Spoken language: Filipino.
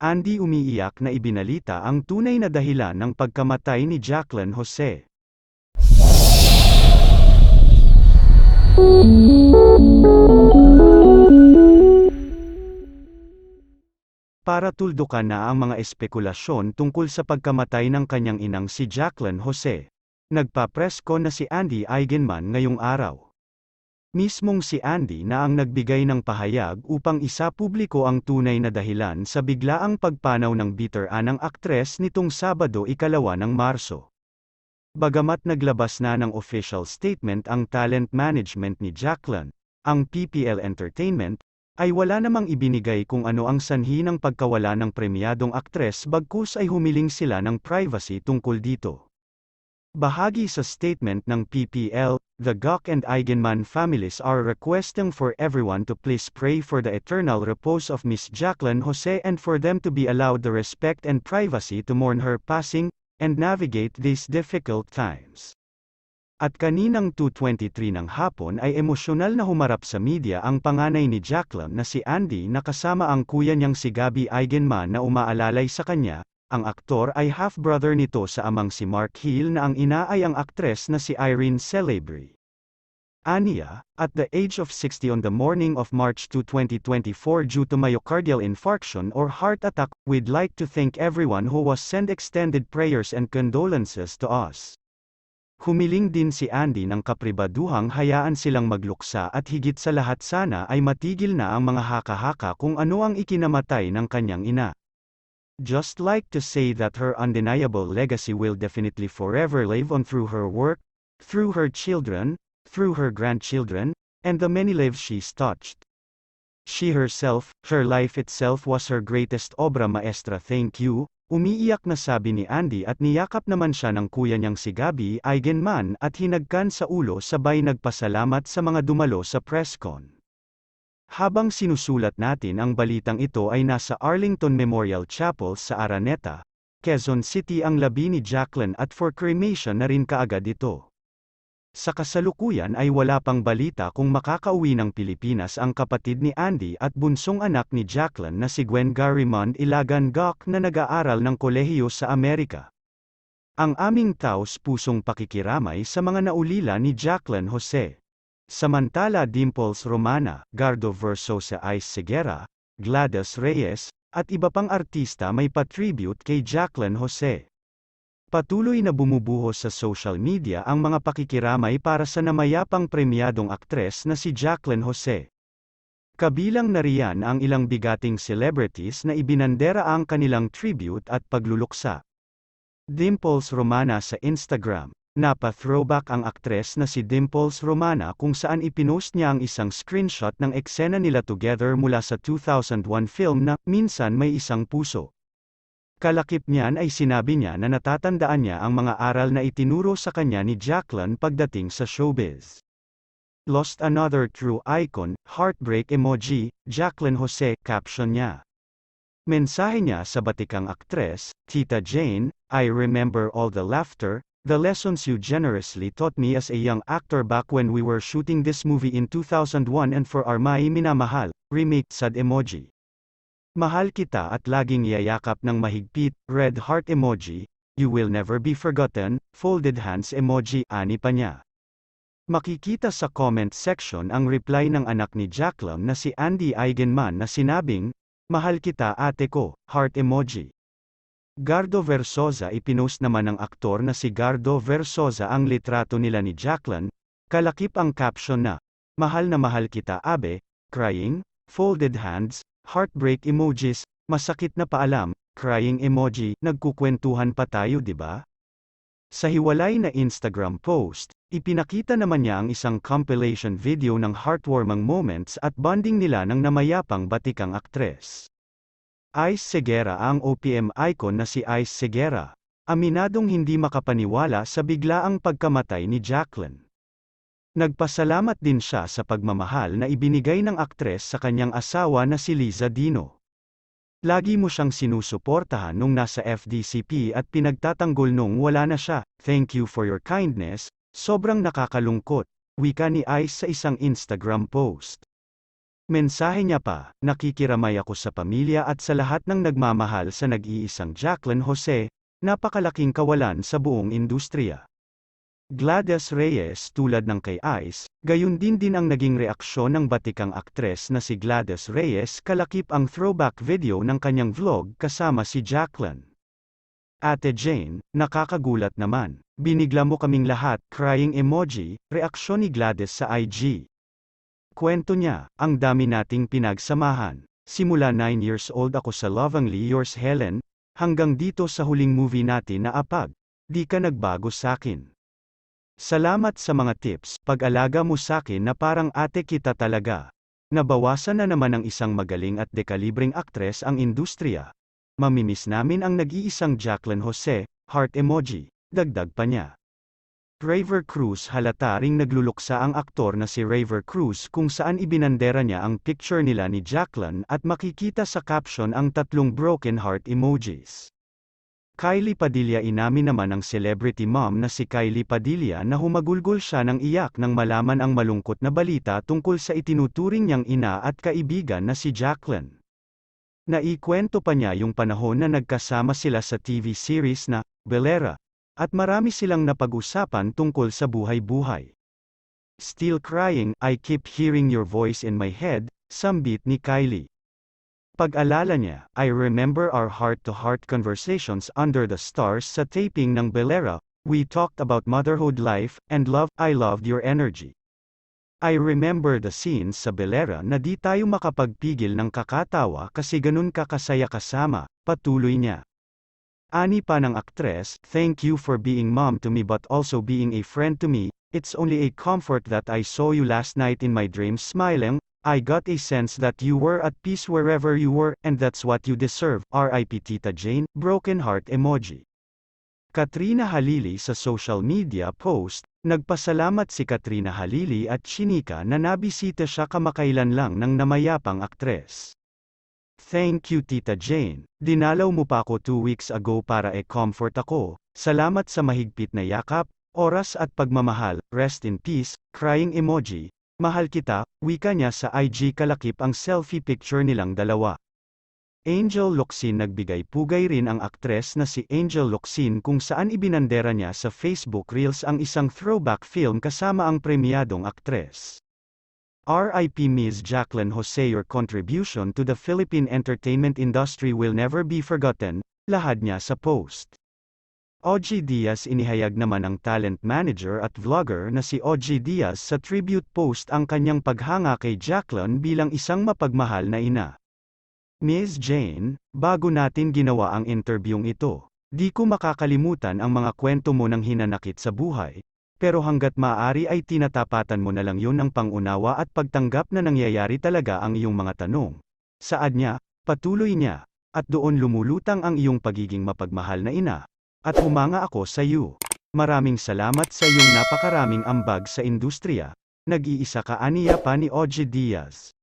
Andy umiiyak na ibinalita ang tunay na dahilan ng pagkamatay ni Jacqueline Jose. Para tuldukan na ang mga espekulasyon tungkol sa pagkamatay ng kanyang inang si Jacqueline Jose, nagpa-presko na si Andy Eigenman ngayong araw. Mismong si Andy na ang nagbigay ng pahayag upang isapubliko ang tunay na dahilan sa biglaang pagpanaw ng bitiranang aktres nitong Sabado 2 ng Marso. Bagamat naglabas na ng official statement ang talent management ni Jacqueline, ang PPL Entertainment, ay wala namang ibinigay kung ano ang sanhi ng pagkawala ng premyadong aktres bagkus ay humiling sila ng privacy tungkol dito. Bahagi sa statement ng PPL, the Gok and Eigenman families are requesting for everyone to please pray for the eternal repose of Miss Jacqueline Jose and for them to be allowed the respect and privacy to mourn her passing, and navigate these difficult times. At kaninang 2:23 ng hapon ay emosyonal na humarap sa media ang panganay ni Jacqueline na si Andy na kasama ang kuya niyang si Gabby Eigenman na umaalalay sa kanya. Ang aktor ay half-brother nito sa amang si Mark Hill na ang ina ay ang aktres na si Irene Celebry. Aniya, at the age of 60 on the morning of March 2, 2024 due to myocardial infarction or heart attack, we'd like to thank everyone who was sent extended prayers and condolences to us. Humiling din si Andy ng kapribaduhang hayaan silang magluksa at higit sa lahat sana ay matigil na ang mga haka-haka kung ano ang ikinamatay ng kanyang ina. Just like to say that her undeniable legacy will definitely forever live on through her work, through her children, through her grandchildren, and the many lives she's touched. She herself, her life itself was her greatest obra maestra. Thank you, umiiyak na sabi ni Andy at niyakap naman siya ng kuya niyang si Gabby Eigenman at hinagkan sa ulo sabay nagpasalamat sa mga dumalo sa presscon. Habang sinusulat natin ang balitang ito ay nasa Arlington Memorial Chapel sa Araneta, Quezon City ang labi ni Jacqueline at for cremation na rin kaagad ito. Sa kasalukuyan ay wala pang balita kung makakauwi ng Pilipinas ang kapatid ni Andy at bunsong anak ni Jacqueline na si Gwen Garimond Ilagan Gok na nag-aaral ng kolehiyo sa Amerika. Ang aming taos-pusong pakikiramay sa mga naulila ni Jacqueline Jose. Samantala Dimples Romana, Gardo Versosa Ice Segura, Gladys Reyes, at iba pang artista may patribute kay Jacqueline Jose. Patuloy na bumubuhos sa social media ang mga pakikiramay para sa namayapang premyadong aktres na si Jacqueline Jose. Kabilang na riyan ang ilang bigating celebrities na ibinandera ang kanilang tribute at pagluluksa. Dimples Romana sa Instagram. Napa-throwback ang aktres na si Dimples Romana kung saan ipinost niya ang isang screenshot ng eksena nila together mula sa 2001 film na Minsan May Isang Puso. Kalakip niyan ay sinabi niya na natatandaan niya ang mga aral na itinuro sa kanya ni Jacqueline pagdating sa showbiz. Lost another true icon, heartbreak emoji, Jacqueline Jose, caption niya. Mensahe niya sa batikang aktres, Tita Jane, I remember all the laughter, the lessons you generously taught me as a young actor back when we were shooting this movie in 2001 and for our Mai Minamahal, remake sad emoji. Mahal kita at laging yayakap ng mahigpit, red heart emoji, you will never be forgotten, folded hands emoji, ani pa niya. Makikita sa comment section ang reply ng anak ni Jacqueline na si Andy Eigenman na sinabing, mahal kita ate ko, heart emoji. Gardo Versosa ipinost naman ng aktor na si Gardo Versosa ang litrato nila ni Jacqueline, kalakip ang caption na, mahal na mahal kita abe, crying, folded hands, heartbreak emojis, masakit na paalam, crying emoji, nagkukwentuhan pa tayo diba? Sa hiwalay na Instagram post, ipinakita naman niya ang isang compilation video ng heartwarming moments at bonding nila ng namayapang batikang aktres. Ice Segura ang OPM icon na si Ice Segura, aminadong hindi makapaniwala sa biglaang pagkamatay ni Jacqueline. Nagpasalamat din siya sa pagmamahal na ibinigay ng aktres sa kanyang asawa na si Liza Dino. Lagi mo siyang sinusuportahan nung nasa FDCP at pinagtatanggol nung wala na siya, thank you for your kindness, sobrang nakakalungkot, wika ni Ice sa isang Instagram post. Mensahe niya pa, nakikiramay ako sa pamilya at sa lahat ng nagmamahal sa nag-iisang Jacqueline Jose, napakalaking kawalan sa buong industriya. Gladys Reyes tulad ng kay Ice, gayon din ang naging reaksyon ng batikang aktres na si Gladys Reyes kalakip ang throwback video ng kanyang vlog kasama si Jacqueline. Ate Jane, nakakagulat naman. Binigla mo kaming lahat, crying emoji, reaksyon ni Gladys sa IG. Kwento niya, ang dami nating pinagsamahan. Simula 9 years old ako sa Lovingly Yours Helen, hanggang dito sa huling movie natin na Apag. Di ka nagbago sakin. Salamat sa mga tips, pag-alaga mo sakin na parang ate kita talaga. Nabawasan na naman ng isang magaling at dekalibreng aktres ang industriya. Mamimiss namin ang nag-iisang Jacqueline Jose, heart emoji, dagdag pa niya. Raver Cruz halata ring nagluluksa ang aktor na si Raver Cruz kung saan ibinandera niya ang picture nila ni Jacqueline at makikita sa caption ang tatlong broken heart emojis. Kylie Padilla inamin naman ng celebrity mom na si Kylie Padilla na humagulgol siya ng iyak nang malaman ang malungkot na balita tungkol sa itinuturing niyang ina at kaibigan na si Jacqueline. Naikwento pa niya yung panahon na nagkasama sila sa TV series na Belera, at marami silang napag-usapan tungkol sa buhay-buhay. Still crying, I keep hearing your voice in my head, sambit ni Kylie. Pag-alala niya, I remember our heart-to-heart conversations under the stars sa taping ng Belera, we talked about motherhood life, and love, I loved your energy. I remember the scenes sa Belera na di tayo makapagpigil ng kakatawa kasi ganun ka kasaya kasama, patuloy niya. Ani pa ng aktres, thank you for being mom to me but also being a friend to me, it's only a comfort that I saw you last night in my dreams smiling, I got a sense that you were at peace wherever you were, and that's what you deserve, R.I.P. Tita Jane, broken heart emoji. Katrina Halili sa social media post, nagpasalamat si Katrina Halili at chinika na nabisita siya kamakailan lang ng namayapang aktres. Thank you Tita Jane, dinalaw mo pa ako 2 weeks ago para comfort ako, salamat sa mahigpit na yakap, oras at pagmamahal, rest in peace, crying emoji, mahal kita, wika niya sa IG kalakip ang selfie picture nilang dalawa. Angel Locsin nagbigay pugay rin ang aktres na si Angel Locsin kung saan ibinandera niya sa Facebook Reels ang isang throwback film kasama ang premiadong aktres. R.I.P. Ms. Jacqueline Jose, your contribution to the Philippine entertainment industry will never be forgotten, lahad niya sa post. OG Diaz inihayag naman ng talent manager at vlogger na si OG Diaz sa tribute post ang kanyang paghanga kay Jacqueline bilang isang mapagmahal na ina. Ms. Jane, bago natin ginawa ang interbyong ito, di ko makakalimutan ang mga kwento mo ng hinanakit sa buhay. Pero hanggat maaari ay tinatapatan mo na lang yun ng pangunawa at pagtanggap na nangyayari talaga ang iyong mga tanong. Saad niya, patuloy niya, at doon lumulutang ang iyong pagiging mapagmahal na ina. At humanga ako sa iyo. Maraming salamat sa iyong napakaraming ambag sa industriya. Nag-iisa ka aniya pa ni OG Diaz.